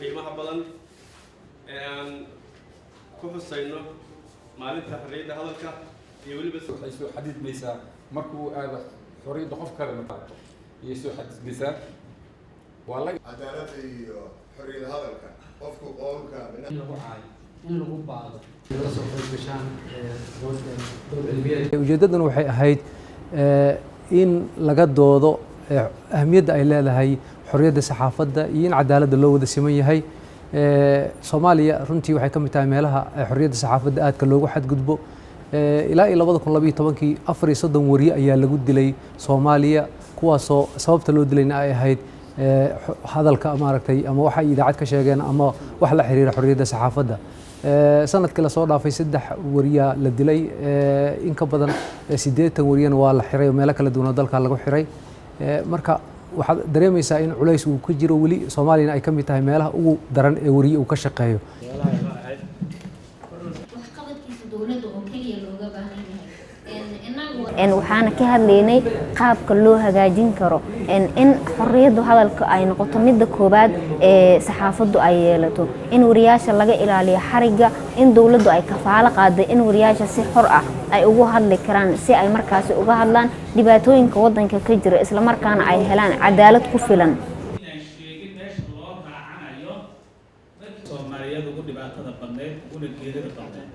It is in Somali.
qiimaha badan ee aan ku xusayno maalinta xorriyadda hadalka iyo weliba waxay soo xadidmaysaa markuu aada xorriyadda qof kale maqaato iyo soo xadidmaysaa waa la cadaaladda iyo xorriyadda hadalka qofku qowlka in lagu baado la soo qoysgashaan dowlad cilmiyeed. Ujeedadan waxay ahayd in laga doodo ahmiyadda ay leedahay xorriyadda saxaafadda iyo in cadaaladda loo wada siman yahay. Soomaaliya runtii waxay ka mid tahay meelaha xorriyadda saxaafadda aadka loogu xadgudbo. Ilaa 2012 34 wariye ayaa lagu dilay Soomaaliya, kuwaasoo sababta loo dilayna ay ahayd hadalka maaragtay ama waxa ay idaacad ka sheegeen ama wax la xiriira xorriyadda saxaafadda. sanadkii la soo dhaafay 3 wariye la dilay, in ka badan 80 wariyana waa la xiray oo meelo kala duwan oo dalka lagu xiray. Marka waxaad dareemaysaa in culays uu ka jiro weli Soomaaliyana ay ka mid tahay meelaha ugu daran ee wariye uu ka shaqeeyo. waxaana ka hadlaynay qaabka loo hagaajin karo in xorriyadda hadalka ay noqoto midda koobaad ee saxaafaddu ay yeelato, in wariyaasha laga ilaaliyo xariga, in dawladdu ay kafaalo qaaday in wariyaasha si xor ah ay ugu hadli karaan si ay markaasi uga hadlaan dhibaatooyinka waddanka ka jira isla markaana ay helaan cadaalad ku filan. Soomaaliyeed ugu dhibaatada badneed ugu geerida badneed